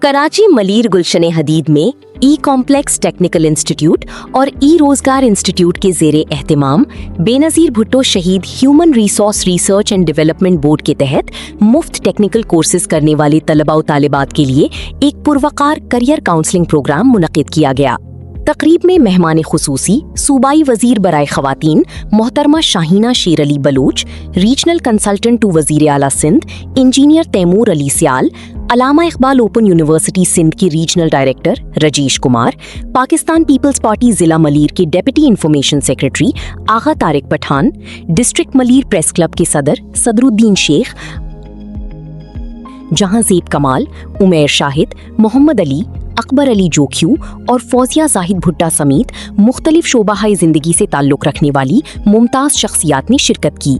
कराची मलीर गुलशन हदीद में ई complex technical institute और ई रोजगार इंस्टीट्यूट के जेरे एहतिमाम बेनज़ीर भुट्टो शहीद human resource research and development board के तहत मुफ्त टेक्निकल कोर्सेज करने वाले तलबा व तालिबात के लिए एक पुरवकार करियर काउंसलिंग प्रोग्राम मुनक़िद किया गया। तकरीब में मेहमान खुसूसी सूबाई वजीर बराए खवातीन मोहतरमा Shahina Sher Ali Baloch, regional consultant to वजीर आला Sindh engineer Taimur Ali Sial, Allama Iqbal open university Sindh के regional director Rajish Kumar, Pakistan Peoples Party जिला मलीर के deputy information secretary Agha Tariq Pathan, district Malir press club के सदर सदरुद्दीन शेख, जहांज़ेब कमाल, उमैर शाहिद, मोहम्मद अली, अकबर अली जोख्यू और फौजिया जाहिद भुट्टा समेत मुख्तलिफ शोबाहाए जिंदगी से ताल्लुक रखने वाली मुमताज शख्सियात ने शिरकत की।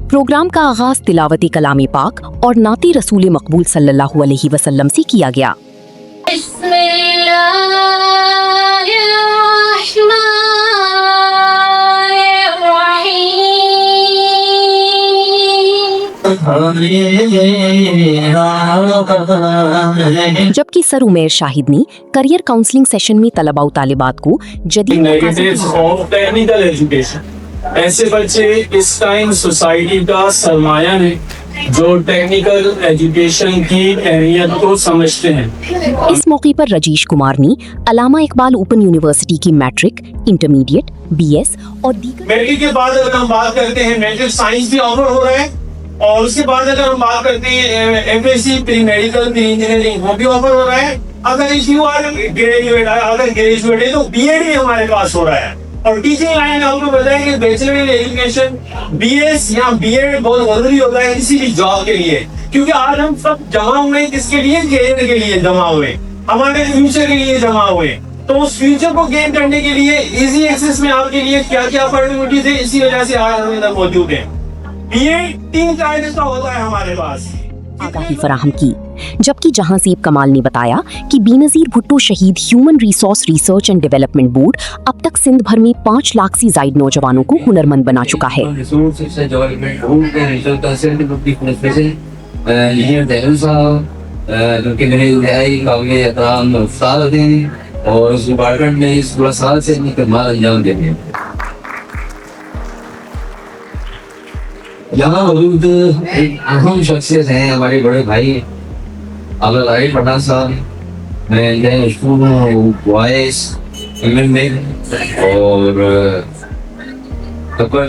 प्रोग्राम का आगाज तिलावती कलाम पाक और नाते रसूल मकबूल सल्लल्लाहु अलैहि वसल्लम से किया गया। जबकि सर उमैर शाहिद ने करियर काउंसलिंग सेशन में तलबा व तालिबात को जदीद टेक्निकल एजुकेशन, ऐसे बच्चे इस टाइम सोसाइटी का सरमाया है जो टेक्निकल एजुकेशन की अहमियत को समझते हैं। इस मौके पर रजीश कुमार ने अलामा इकबाल ओपन यूनिवर्सिटी की मैट्रिक, इंटरमीडिएट, बीएस और दीगर मेडिकल के बाद अगर हम बात करते हैं मेडिकल साइंस भी ऑफर हो रहा है, और उसके बाद अगर हम बात करते हैं MSc pre medical pre engineering वो भी ऑफर हो रहा है। अगर यू आर ग्रेजुएट है तो बीएड भी हमारे पास हो रहा है। और टीचिंग लाइन आपको बताएं कि बैचलर एजुकेशन बीएस या बीएड बहुत जरूरी होता है किसी भी जॉब के लिए, क्योंकि आज हम सब जमा हुए किसके लिए, करियर के लिए जमा हुए, हमारे फ्यूचर के लिए जमा हुए। तो उस फ्यूचर को गेन करने के लिए इजी एक्सेस में आपके लिए क्या क्या अपॉर्चुनिटीज है, इसी वजह से आज हम इधर मौजूद हैं। बीएड 3 चार्जेस का होता है हमारे पास आगाही फराहम की। जबकि जहांज़ेब कमाल ने बताया कि बेनज़ीर भुट्टो शहीद human resource research and development board अब तक सिंध भर में 5 लाख से ज्यादा नौजवानों को हुनरमंद बना चुका है। और उस डिपार्टमेंट में इस 16 साल से अंजाम देते हैं। यहाँ मौजूद एक अहम शख्सियत हैं हमारे बड़े भाई अब्दुल पठान साहब, मैं स्कूल वॉइस में और अकबर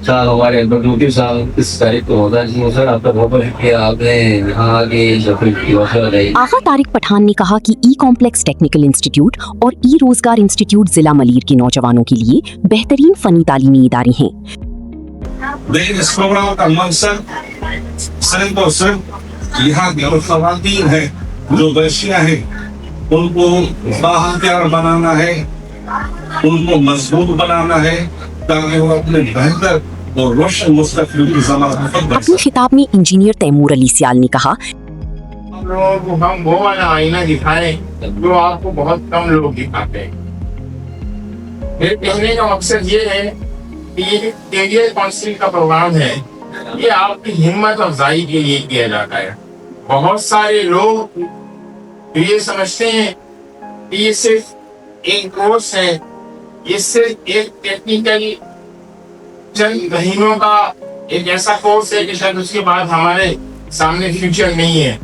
साहब हमारे बदूती साहब इस तारीख को होता है। सर आपका बहुत शुक्रिया, आपने यहाँ आगे आगा तारिक पठान ने कहा कि ई कॉम्प्लेक्स टेक्निकल इंस्टीट्यूट और ई रोजगार इंस्टीट्यूट जिला मलीर के नौजवानों के लिए बेहतरीन फनी तालीमी इदारे हैं। लेकिन इस प्रोग्राम का मकसद सिर्फ और सिर्फ यहाँ की जो खवातीन है, जो बच्चियाँ हैं, उनको बाहतियार बनाना है, उनको मजबूत बनाना है ताकि वो अपने बेहतर और रोशन मुस्तकबिल की ज़मानत बन। अपने खिताब में इंजीनियर तैमूर अली सियाल ने कहा, हम लोगों को हम वो वाला आईना दिखाएं जो आपको बहुत कम लोग दिखाते हैं। मेरे कहने का मकसद ये है कि ये करियर काउंसलिंग का प्रोग्राम है, ये आपकी हिम्मत अफजाई के लिए किया जाता है। बहुत सारे लोग ये समझते हैं कि ये सिर्फ एक कोर्स है, ये सिर्फ एक टेक्निकल चंद महीनों का एक ऐसा कोर्स है कि शायद उसके बाद हमारे सामने फ्यूचर नहीं है।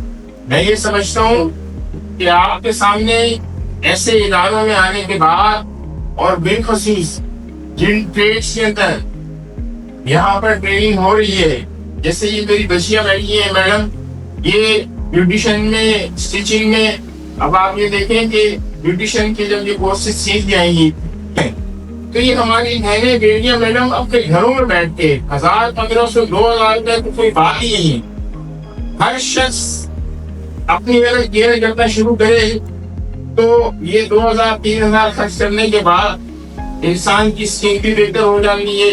मैं ये समझता हूँ कि आपके सामने ऐसे इदारों में आने के बाद और बिलखसूस जिन ट्रेड्स के अंदर यहाँ पर ट्रेनिंग हो रही है, जैसे ये मेरी बच्चियां बैठी है मैडम, ये ब्यूटिशियन में, स्टिचिंग में, अब आप ये देखें कि ब्यूटिशियन के जब ये कोर्सेज सीख जाएंगी तो ये हमारी बहनें बेटियां मैडम अपने घरों में बैठ के 1000, 1500, 2000 रुपए तो कोई बात ही नहीं है। हर शख्स अपनी अगर केयर करना शुरू करे तो ये 2000, 3000 खर्च करने के बाद इंसान की स्किन भी बेहतर हो जाती है,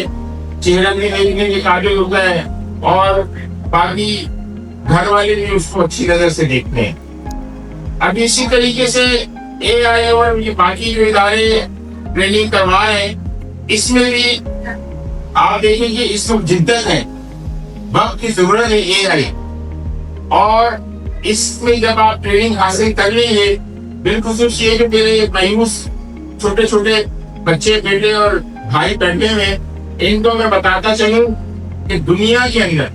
चेहरा भी देखने के काबिल होता है और बाकी घर वाले भी उसको अच्छी नजर से देखते हैं। अब इसी तरीके से AI और ये बाकी जो इदारे ट्रेनिंग करवा रहे हैं, इसमें भी आप देखेंगे इस वक्त जिद्दत है, वक्त की जरूरत है AI और इसमें जब आप ट्रेनिंग हासिल कर लेंगे, बिलखुसूस ये जो मेरे मायूस छोटे छोटे बच्चे बेटे और भाई बैठे हुए हैं, इनको मैं बताता चलूं कि दुनिया के अंदर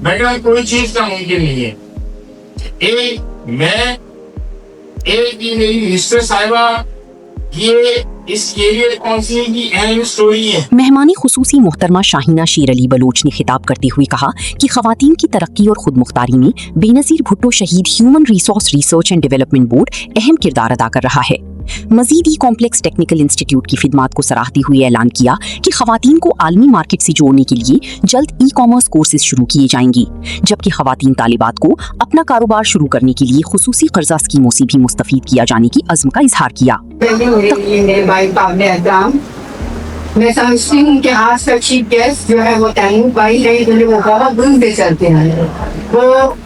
बेटा कोई चीज का मुमकिन नहीं है। एक ये मेरी मिस्टर साहिबा, ये इस कैरियर काउंसलिंग की अहम स्टोरी है। मेहमानी खुसूसी मोहतरमा शाहीना शेर अली बलोच ने खिताब करते हुए कहा कि खवातीन की तरक्की और खुद मुख्तारी में बेनज़ीर भुट्टो शहीद human resource research and development board अहम किरदार अदा कर रहा है। मजीद ई कॉम्प्लेक्स टेक्निकल इंस्टीट्यूट की खिदमात को सराहते हुए ऐलान किया कि खवातीन को आलमी मार्केट से जोड़ने के लिए जल्द ई कॉमर्स कोर्सेज शुरू किए जाएंगी, जबकि खवातीन तालिबात को अपना कारोबार शुरू करने के लिए खुसूसी कर्जा स्कीमों से भी मुस्तफीद किया जाने की अज़्म का इजहार किया। मेरे भाई काबिल एहतराम, मैं समझती हूँ कि आज का चीफ गेस्ट जो है वो तैमूर भाई है, जो वो बहुत दूर से चलते हैं। वो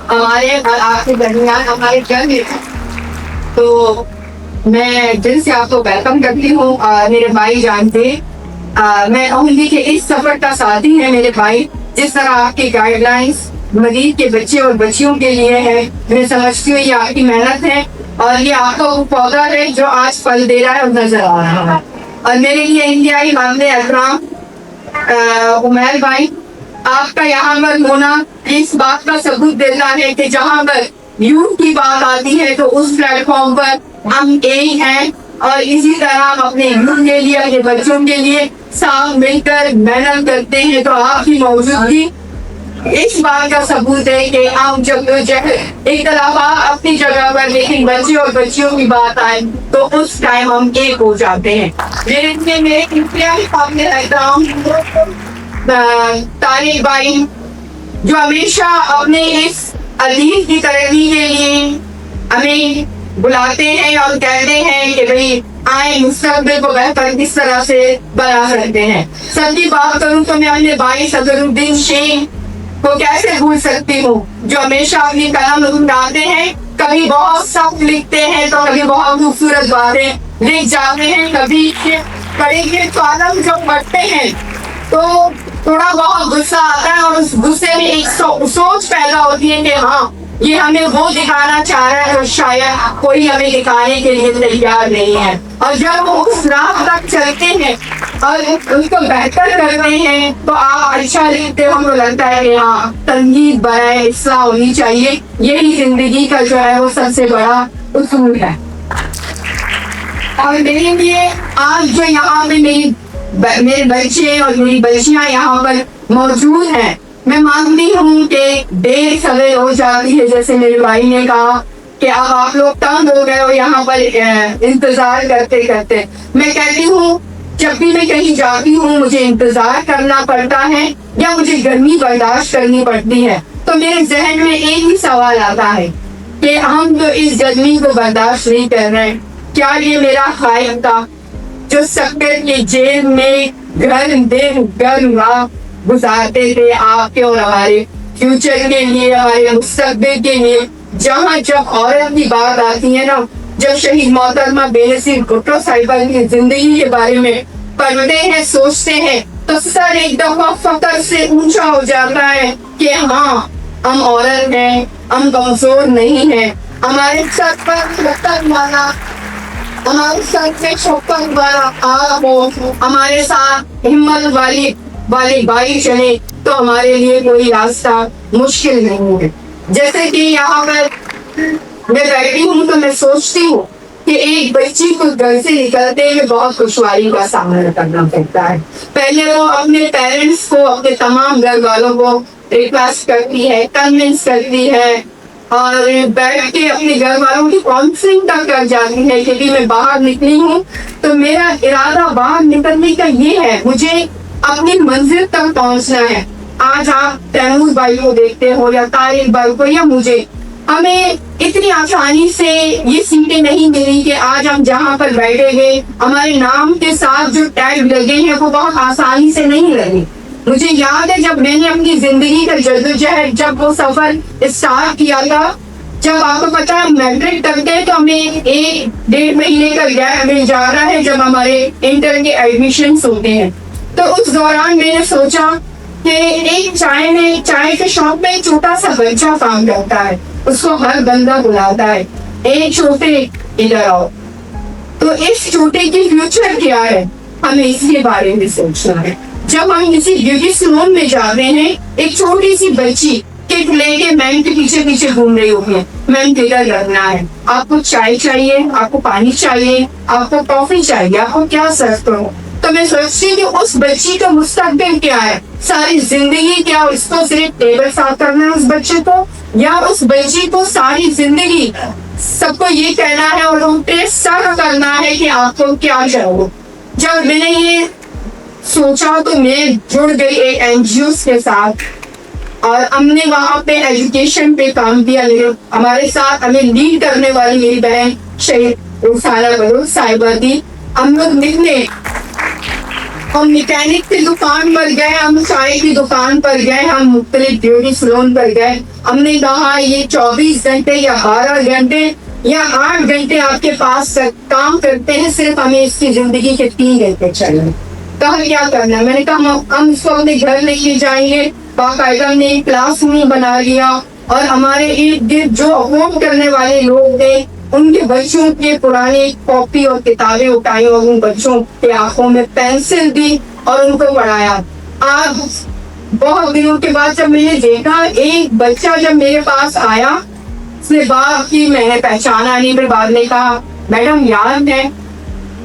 हमारे आपके दरमियान हमारे घर में, तो मैं दिल से आपको वेलकम करती हूँ मेरे भाई जानते। मैं कहूँगी कि इस सफर का साथी है मेरे भाई। जिस तरह आपकी गाइडलाइंस मरीज के बच्चे और बच्चियों के लिए है, मैं समझती हूँ ये आपकी मेहनत है और ये आपका वो पौधा है जो आज फल दे रहा है और नजर आ रहा है। और मेरे लिए इंतहाई मामले एहतराम उमैर भाई, आपका यहाँ पर होना इस बात का सबूत देता है कि जहाँ पर यूथ की बात आती है तो उस प्लेटफॉर्म पर हम एक हैं और इसी तरह हम अपने यूथ के लिए, अपने बच्चों के लिए साथ मिलकर मेहनत करते हैं। तो आपकी मौजूदगी इस बात का सबूत है कि हम जब एक तरफ अपनी जगह पर, लेकिन बच्चे और बच्चियों की बात आए तो उस टाइम हम एक हो जाते हैं। मेरे इंतहाई काबिल एहतराम तारिक भाई, जो हमेशा अपने इस अजीज की तरक्की के लिए हमें बुलाते हैं और कहते हैं कि भाई आए मुस्तकबिल को बेहतर किस तरह से बना सकते हैं। सच्ची बात करूं तो मैं अपने भाई सदरुद्दीन शेख को कैसे भूल सकती हूँ, जो हमेशा अपनी कलम उठाते हैं, कभी बहुत सख्त लिखते हैं तो कभी बहुत खूबसूरत बातें लिख जाते हैं। कभी कड़े कॉलम जो पढ़ते हैं तो थोड़ा बहुत गुस्सा आता है और उस गुस्से में एक सोच पैदा होती है कि हाँ ये हमें वो दिखाना चाह रहा है और शायद कोई हमें दिखाने के लिए तैयार नहीं है। और जब वो उस राह तक चलते हैं और उसको बेहतर करते हैं तो आप अच्छा लिखते हो, तो लगता है कि हाँ तंजीद बनाए हिस्सा होनी चाहिए। यही जिंदगी का जो है वो सबसे बड़ा उसूल है। और मेरे लिए आज जो यहाँ पे मेरे बच्चे और मेरी बच्चियाँ यहाँ पर मौजूद हैं, मैं मानती हूँ कि देर सवेर हो जाती है, जैसे मेरे भाई ने कहा कि अब आप लोग तंग हो गए हो यहाँ पर इंतजार करते करते। मैं कहती हूँ जब भी मैं कहीं जाती हूँ मुझे इंतजार करना पड़ता है या मुझे गर्मी बर्दाश्त करनी पड़ती है, तो मेरे जहन में एक ही सवाल आता है कि हम जो इस गर्मी को बर्दाश्त नहीं कर रहे, क्या ये मेरा ख्वाहिश था जो सक्कर के जेल में गर्म दिन गर्म रात गुजारते थे आपके और हमारे फ्यूचर के लिए, हमारे मुस्तकबिल के लिए। जहाँ जब औरत की बात आती है ना, जब शहीद मोहतरमा बेनज़ीर भुट्टो साहिबा की जिंदगी के बारे में पढ़ते हैं, सोचते हैं, तो सर एक दफा फख्र से ऊंचा हो जाता है कि हाँ हम औरत हैं, हम कमजोर नहीं हैं, हमारे सर पर माना, हमारे सर पे छोकर वाला हमारे साथ हिम्मत वाले भाई चले तो हमारे लिए कोई रास्ता मुश्किल नहीं है। जैसे कि यहाँ पर मैं बैठी हूँ तो मैं सोचती हूँ कि एक बच्ची को घर से निकलते हुए बहुत दुश्वारी का सामना करना पड़ता है। पहले वो अपने पेरेंट्स को, अपने तमाम घर वालों को रिक्वेस्ट करती है, कन्विंस करती है और बैठ के अपने घर वालों की काउंसलिंग तक कर जाती है कि मैं बाहर निकली हूँ तो मेरा इरादा बाहर निकलने का ये है, मुझे अपनी मंजिल तक पहुंचना है। आज आप तैमूर भाई को देखते हो या तारिक भाई को या मुझे, हमें इतनी आसानी से ये सीटें नहीं मिली कि आज हम जहाँ पर बैठे गए, हमारे नाम के साथ जो टैग लगे हैं वो बहुत आसानी से नहीं लगे। मुझे याद है जब मैंने अपनी जिंदगी का जद्दोजहद, जब वो सफर स्टार्ट किया था, जब आपको पता है मैट्रिक तक गए तो हमें 1-1.5 महीने का गैप मिल जा रहा है जब हमारे इंटर के एडमिशन होते हैं। तो उस दौरान मैंने सोचा कि एक चाय के शॉप में एक छोटा सा बच्चा काम करता है, उसको हर बंदा बुलाता है, एक छोटे इधर आओ। तो इस छोटे की फ्यूचर क्या है, हमें इसके बारे में सोचना है। जब हम किसी ब्यूटी सैलून में जा रहे हैं, एक छोटी सी बच्ची किट लेके मैम के पीछे पीछे घूम रही होगी, मैम किधर करना है, आपको चाय चाहिए, आपको पानी चाहिए, आपको कॉफी चाहिए, आपको क्या सर्व करो। तो मैं सोचती हूँ कि उस बच्ची का मुस्तकबिल क्या है, सारी जिंदगी क्या उसको सिर्फ टेबल साफ करना है उस बच्चे को, या उस बच्ची को सारी जिंदगी सबको ये कहना है और उनपे सर्व करना है कि आपको क्या चाहिए। जब मैंने ये सोचा तो मैं जुड़ गई एक एनजीओ के साथ और हमने वहाँ पे एजुकेशन पे काम किया। हमारे साथ हमें लीड करने वाली मेरी बहन शहीद रुखसाना बलूच साहिबा थी। हम लोग निकले, हम मैकेनिक की दुकान पर गए, हम चाय की दुकान पर गए, हम मुख्तलिफ ब्यूटी सैलून पर गए। हमने कहा ये 24 घंटे या 12 घंटे या 8 घंटे आपके पास काम करते हैं, सिर्फ हमें इसकी जिंदगी के 3 घंटे चाहिए। कहा क्या करना है, मैंने कहा हम इसको अपने घर लेके जाएंगे। बाकायदा हमने एक क्लास रूम बना लिया और हमारे इर्द गिर्द जो अफोर्ड करने वाले लोग थे उनके बच्चों के पुराने कॉपी और किताबें उठाई और उन बच्चों के आंखों में पेंसिल दी और उनको पढ़ाया। आज बहुत दिनों के बाद जब मैंने देखा, एक बच्चा जब मेरे पास आया, उसने बाप की मैंने पहचाना नहीं, फिर बाद में कहा मैडम याद है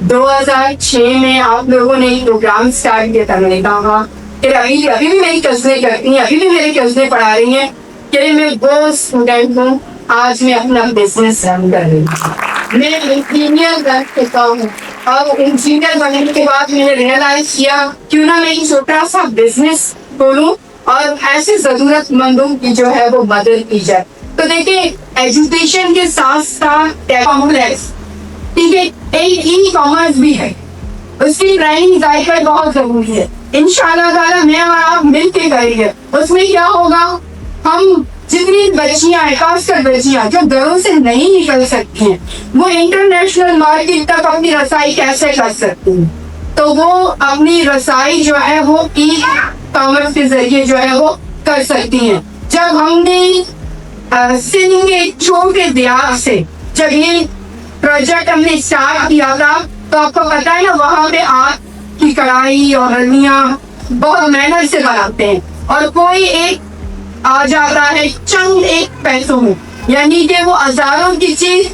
2006 में आप लोगों ने प्रोग्राम स्टार्ट किया था। मैंने कहा अभी भी मेरी कज़नें करती हैं, अभी भी मेरी कज़नें पढ़ा रही हैं कि मैं वो स्टूडेंट हूँ, आज मैं अपना बिजनेस रन कर रही हूँ। मैं इंजीनियर बन चुका हूँ और इंजीनियर बनने के बाद मैंने रियलाइज किया क्यों ना मैं एक छोटा सा बिजनेस खोलूं और ऐसे जरूरतमंदों की जो है वो मदद की जाए। तो देखिए एजुकेशन के साथ साथ कॉम्प्लेक्स, ठीक है, एक ई कॉमर्स भी है, उसकी ट्रेनिंग जायका बहुत जरूरी है। इंशाल्लाह ताला मैं और आप मिल के करेंगे। उसमें क्या होगा, हम जितनी बच्चियां हैं, खासकर बच्चियां जो घरों से नहीं निकल सकती हैं, वो इंटरनेशनल मार्केट तक अपनी रसाई कैसे कर सकती हैं, तो वो अपनी रसाई जो है वो ई कॉमर्स के जरिए जो है वो कर सकती हैं। जब हमने सिंध के छोटे देहात से जब ये प्रोजेक्ट हमने स्टार्ट किया था, तो आपको पता है ना वहाँ पे आग की कढ़ाई और हल्दियाँ बहुत मेहनत से बनाते हैं और कोई एक आ जाता है चंद एक पैसों में, यानी कि वो हजारों की चीज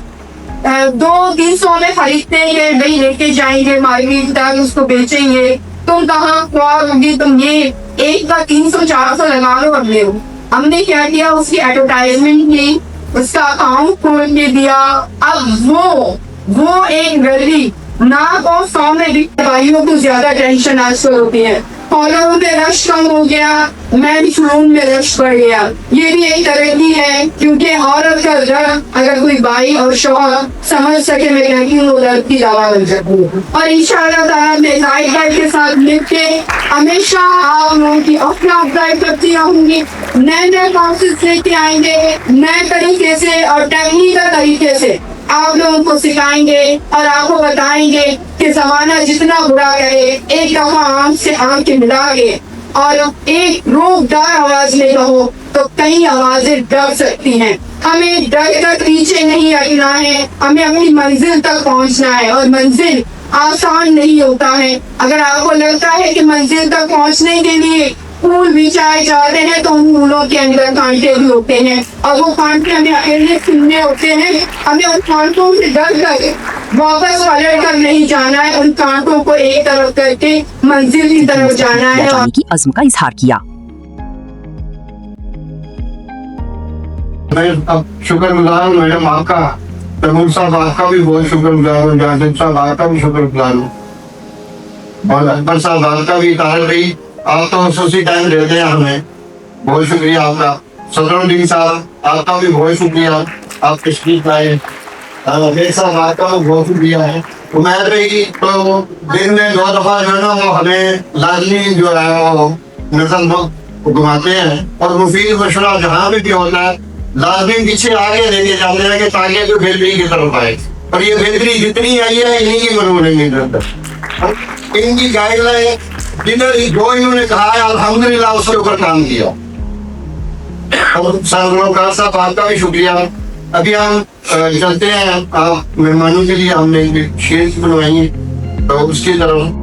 200-300 में खरीदते हैं, भाई लेके जाएंगे मार्केट तक, उसको बेचेंगे। तुम कहाँ ख्वाब होगी, तुम ये एक का 300-400 लगा लो और ले लो। हमने क्या किया, उसकी एडवर्टाइजमेंट की, उसका अकाउंट खोल के दिया। अब वो एक गली नाक और सौ में भी भाइयों को ज्यादा टेंशन आजकल होती है, फॉलोअर में रश कम हो गया, मैन फ्लून में रश बढ़ गया। ये भी एक तरक्की है क्योंकि औरत का दर्द अगर कोई भाई और शौहर समझ सके, मैं कहती हूँ वो दर्द की दवा बन सकती है। और इंशाअल्लाह ताला मैं जायका के साथ मिलके हमेशा आप लोगों की अपना अफजाई करती रहूंगी, नए कोर्सेज लेके आएंगे, नए तरीके से और टेक्निकल तरीके से आप लोगों को सिखाएंगे और आपको बताएंगे कि जमाना जितना बुरा करे, एक दफा आंख से आंख मिला के और एक रूपदार आवाज में कहो तो कई आवाजें डर सकती हैं। हमें डर कर पीछे नहीं हटना है, हमें अपनी मंजिल तक पहुंचना है और मंजिल आसान नहीं होता है। अगर आपको लगता है कि मंजिल तक पहुंचने के लिए फूल बिछाए जाते हैं तो उन फूलों के अंदर कांटे भी होते हैं और वो कांटे हमें अकेले सुनने होते हैं। हमें उन कांटों से डर कर वापस पलट कर नहीं जाना है, उन कांटों को एक तरफ करके मंजिल की तरफ जाना है। जाने की अज़्म का इजहार किया। मैं अब शुक्रगुजार हूँ मैडम आपका, तैमूर साहब आपका भी बहुत शुक्रगुजार हूँ, जाहिद साहब आपका भी शुक्रगुजार हूँ और अकबर साहब आपका भी। तारक भाई आप तो खुसूसी टाइम देते हैं हमें, बहुत शुक्रिया आपका। सदरुद्दीन साहब आपका भी बहुत शुक्रिया, आप तशरीफ लाए। अजय साहब आपका भी बहुत शुक्रिया है। उम्मीद रही तो दिन में 2 दफा जो है ना वो हमें लाजमी जो है वो नजर घुमाते हैं और मुफीद मशवरा जहाँ भी होता है लाजमी पीछे आगे लेके जाते हैं कि ताकि जो बेहतरी की तरफ आए। और ये बेहतरी जितनी आई है इन्हीं की मरूर है, इनकी गाइडलाइन जिन्होंने जो इन्होंने कहा है अल्हम्दुलिल्लाह उसके ऊपर काम किया। और सरकार साहब आपका भी शुक्रिया। अभी हम चलते हैं, आप मेहमानों के लिए हमने शेर बनवाई है तो उसकी तरफ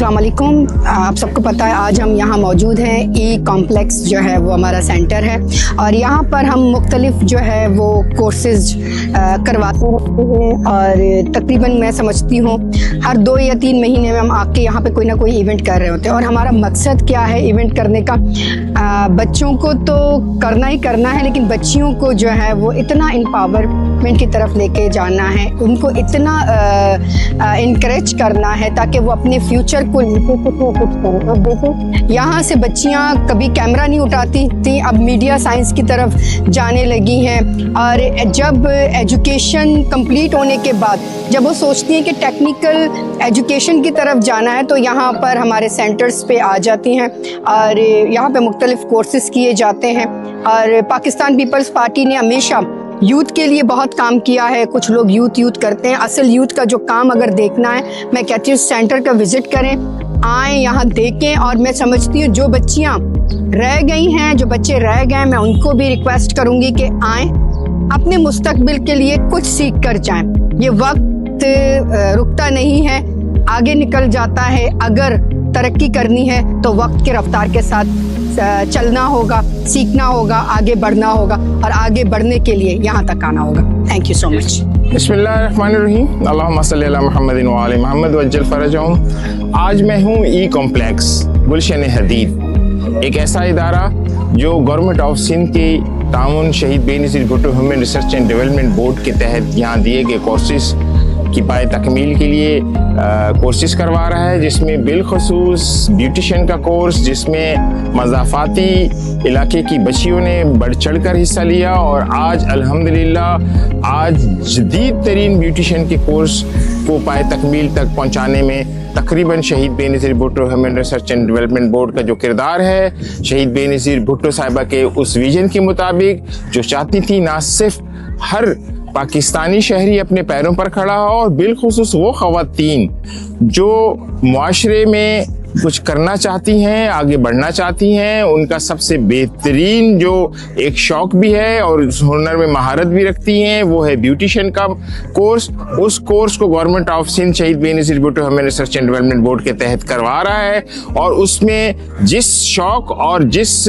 अस्सलाम वालेकुम। आप सबको पता है आज हम यहाँ मौजूद हैं। ई कॉम्प्लेक्स जो है वो हमारा सेंटर है और यहाँ पर हम मुख्तलिफ जो है वो कोर्सेज करवाते रहते हैं और तकरीबन मैं समझती हूँ हर 2 या 3 महीने में हम आके यहाँ पे कोई ना कोई इवेंट कर रहे होते हैं। और हमारा मकसद क्या है इवेंट करने का? बच्चों को तो करना ही करना है, लेकिन बच्चियों को जो है वो इतना एम्पावरमेंट की तरफ लेके जाना है, उनको इतना इनकरेज करना है ताकि वो अपने फ्यूचर को लेके कुछ करें। अब देखो यहाँ से बच्चियाँ कभी कैमरा नहीं उठाती थी, अब मीडिया साइंस की तरफ जाने लगी हैं। और जब एजुकेशन कंप्लीट होने के बाद जब वो सोचती हैं कि टेक्निकल एजुकेशन की तरफ जाना है तो यहाँ पर हमारे सेंटर्स पे आ जाती हैं और यहाँ पे मुख्तलिफ कोर्सेज किए जाते हैं। और पाकिस्तान पीपल्स पार्टी ने हमेशा यूथ के लिए बहुत काम किया है। कुछ लोग यूथ करते हैं, असल यूथ का जो काम अगर देखना है मैं कहती हूँ सेंटर का विजिट करें, आएँ, यहाँ देखें। और मैं समझती हूँ जो बच्चियाँ रह गई हैं, जो बच्चे रह गए हैं, मैं उनको भी रिक्वेस्ट करूँगी कि आएँ, अपने मुस्तकबिल के लिए कुछ सीख कर जाएँ। ये वक्त रुकता नहीं है, आगे निकल जाता है। अगर तरक्की करनी है तो वक्त के रफ्तार के साथ चलना होगा, सीखना होगा, आगे बढ़ना होगा और आगे बढ़ने के लिए यहाँ तक आना होगा। Thank you so much. बिस्मिल्लाहिर्रहमानिर्रहीम, अल्लाहुम्मा सल्ली अला मुहम्मदिन व आले मुहम्मद वज्जल फरजहुम। आज मैं हूँ ई कॉम्प्लेक्स गुलशन हदीद, एक ऐसा इदारा जो गवर्नमेंट ऑफ सिंध के ताउन शहीद Benazir Bhutto human research and development board के तहत यहाँ दिए गए कोर्सेज की पाए तकमील के लिए कोर्सेज करवा रहा है, जिसमें बिलखसूस ब्यूटिशियन का कोर्स, जिसमें मज़ाफ़ाती इलाके की बच्चियों ने बढ़ चढ़ कर हिस्सा लिया। और आज अल्हम्दुलिल्लाह आज जदीद तरीन ब्यूटिशियन के कोर्स को पाए तकमील तक पहुँचाने में तकरीबन शहीद Benazir Bhutto human research and development board का जो किरदार है, शहीद बेनज़ीर भुट्टो साहिबा के उस विजन के मुताबिक जो चाहती थी ना सिर्फ हर पाकिस्तानी शहरी अपने पैरों पर खड़ा हो और बिलखुसूस वो ख़वातीन जो मुआशरे में कुछ करना चाहती हैं, आगे बढ़ना चाहती हैं, उनका सबसे बेहतरीन जो एक शौक भी है और उस हुनर में महारत भी रखती हैं वो है ब्यूटिशियन का कोर्स। उस कोर्स को गवर्नमेंट ऑफ सिंध शहीद Benazir Bhutto human research and development board के तहत करवा रहा है। और उसमें जिस शौक और जिस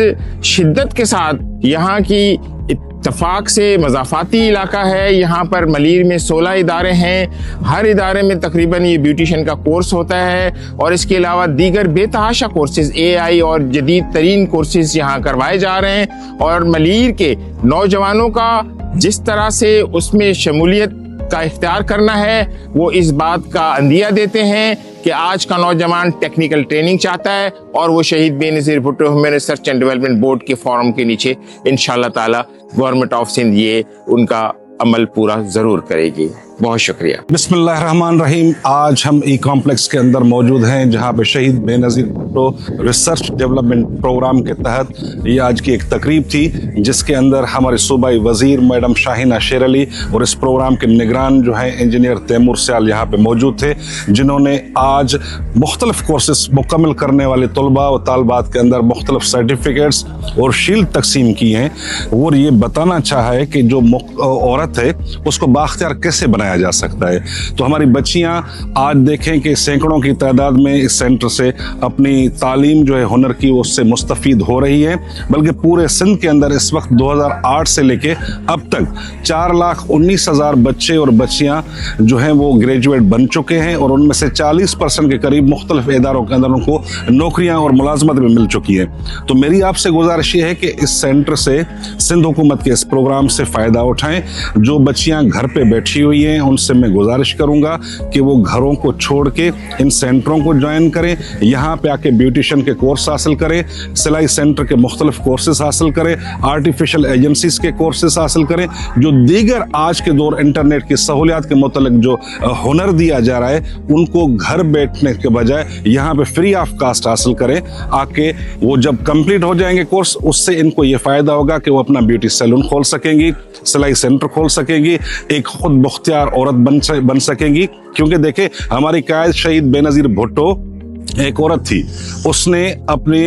शिद्दत के साथ यहाँ की इत्तफाक से मज़ाफ़ाती इलाका है, यहाँ पर मलीर में 16 इदारे हैं, हर इदारे में तकरीबन ये ब्यूटिशियन का कोर्स होता है। और इसके अलावा दीगर बेतहाशा कोर्सेज AI और जदीद तरीन कोर्सेज यहाँ करवाए जा रहे हैं। और मलीर के नौजवानों का जिस तरह से उसमें शमूलियत का इख्तियार करना है वो इस बात का अंदिया देते हैं कि आज का नौजवान टेक्निकल ट्रेनिंग चाहता है और वो शहीद Benazir Bhutto human research and development board के फॉरम के नीचे इंशाअल्लाह ताला गवर्नमेंट ऑफ सिंध ये उनका अमल पूरा ज़रूर करेगी। बहुत शुक्रिया। बिस्मिल्लाहिर्रहमानिर्रहीम। आज हम ई कॉम्प्लेक्स के अंदर मौजूद हैं जहां पे शहीद Benazir Bhutto research development programme के तहत ये आज की एक तकरीब थी जिसके अंदर हमारे सूबाई वज़ीर मैडम शाहीना शेर अली और इस प्रोग्राम के निगरान जो हैं इंजीनियर तैमूर सयाल यहाँ पे मौजूद थे, जिन्होंने आज मुख्तलिफ कोर्सेस मुकम्मल करने वाले तलबा व तालबात के अंदर मुख्तलिफ सर्टिफिकेट्स और शील्ड तकसीम की हैं और ये बताना चाहा है कि जो औरत है उसको बाख्तियार कैसे बनाया जा सकता है। तो हमारी बच्चियां आज देखें कि सैकड़ों की तादाद में इस सेंटर से अपनी तालीम जो है हुनर की उससे मुस्तफ़ीद हो रही है, बल्कि पूरे सिंध के अंदर इस वक्त 2008 से लेके अब तक 4,19,000 बच्चे और बच्चियां जो हैं वो ग्रेजुएट बन चुके हैं और उनमें से 40% के करीब मुख्तलिफ इदारों के अंदर उनको नौकरियां और मुलाजमत भी मिल चुकी है। तो मेरी आपसे गुजारिश ये है कि इस सेंटर से सिंध हुकूमत के इस प्रोग्राम से फ़ायदा उठाएं। जो बच्चियां घर पे बैठी हुई हैं उनसे मैं गुजारिश करूंगा कि वो घरों को छोड़ के इन सेंटरों को ज्वाइन करें, यहाँ पे आके ब्यूटिशियन के कोर्स हासिल करें, सिलाई सेंटर के मुख्तलिफ कोर्सेज हासिल करें, आर्टिफिशियल एजेंसीज के कोर्सेज हासिल करें, जो दीगर आज के दौर इंटरनेट की सहूलियात के मुतल्लिक जो हुनर दिया जा रहा है उनको घर बैठने के बजाय यहाँ पे फ्री ऑफ कास्ट हासिल करें। आके वो जब कंप्लीट हो जाएंगे कोर्स उससे इनको ये फ़ायदा होगा कि वो अपना ब्यूटी सैलून खोल सकेंगी, सिलाई सेंटर खोल सकेंगी, एक खुद मुख्तियार औरत बन सकेंगी। क्योंकि देखें हमारी कायद शहीद बेनज़ीर भुट्टो एक औरत थी, उसने अपने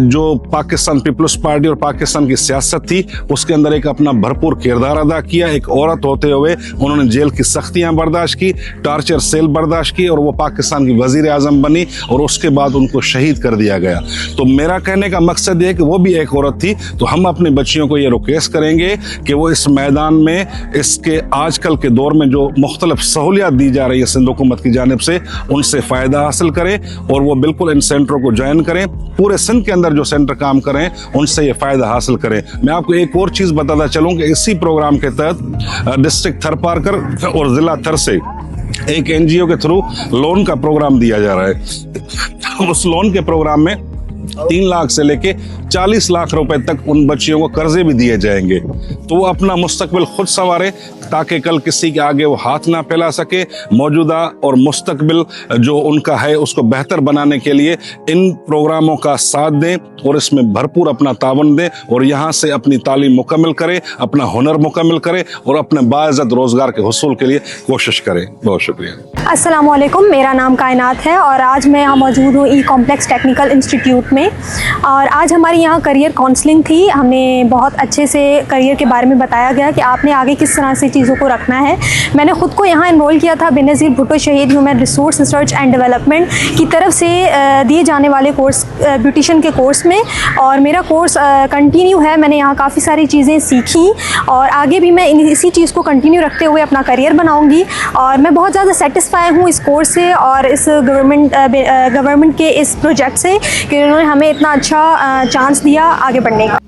जो पाकिस्तान पीपल्स पार्टी और पाकिस्तान की सियासत थी उसके अंदर एक अपना भरपूर किरदार अदा किया। एक औरत होते हुए उन्होंने जेल की सख्तियां बर्दाश्त की, टार्चर सेल बर्दाश्त की और वो पाकिस्तान की वजीर आजम बनी और उसके बाद उनको शहीद कर दिया गया। तो मेरा कहने का मकसद ये है कि वो भी एक औरत थी, तो हम अपने बच्चियों को ये रिक्वेस्ट करेंगे कि वो इस मैदान में इसके आजकल के दौर में जो मुख्तलिफ सहूलियात दी जा रही है सिंध हुकूमत की जानिब से उनसे फ़ायदा हासिल करें और वो बिल्कुल इन सेंटरों को ज्वाइन करें। पूरे सिंध के अंदर जो सेंटर काम करें उनसे ये फ़ायदा हासिल करें। मैं आपको एक और चीज़ बताता चलूँ कि इसी प्रोग्राम के तहत डिस्ट्रिक्ट थरपारकर और ज़िला थर से एक NGO के थ्रू लोन का प्रोग्राम दिया जा रहा है। उस लोन के प्रोग्राम में 3 लाख से लेके 40 लाख रुपए तक उन बच्चियों को कर्जे भी दिए जाएंगे, तो वो अपना मुस्तकबिल खुद संवारे ताकि कल किसी के आगे वो हाथ ना फैला सके। मौजूदा और मुस्तकबिल जो उनका है उसको बेहतर बनाने के लिए इन प्रोग्रामों का साथ दें और इसमें भरपूर अपना तावन दें और यहाँ से अपनी तालीम मुकम्मल करें, अपना हुनर मुकम्मल करें और अपने बाइज़्ज़त रोज़गार के हुसूल के लिए कोशिश करें। बहुत शुक्रिया। अस्सलाम वालेकुम, मेरा नाम कायनात है और आज मैं यहाँ मौजूद हूँ ई कॉम्प्लेक्स टेक्निकल इंस्टीट्यूट में। और आज हमारी यहाँ करियर काउंसलिंग थी। हमें बहुत अच्छे से करियर के बारे में बताया गया कि आपने आगे किस तरह से चीज़ों को रखना है। मैंने ख़ुद को यहाँ इनरोल किया था बेनज़ीर भुट्टो शहीद human resource research and development की तरफ से दिए जाने वाले कोर्स ब्यूटिशन के कोर्स में, और मेरा कोर्स कंटिन्यू है। मैंने यहाँ काफ़ी सारी चीज़ें सीखी और आगे भी मैं इसी चीज़ को कंटिन्यू रखते हुए अपना करियर बनाऊँगी। और मैं बहुत ज़्यादा सेटिस्फाई हूँ इस कोर्स से और इस गवर्नमेंट के इस प्रोजेक्ट से कि उन्होंने हमें इतना अच्छा चांस दिया आगे बढ़ने का।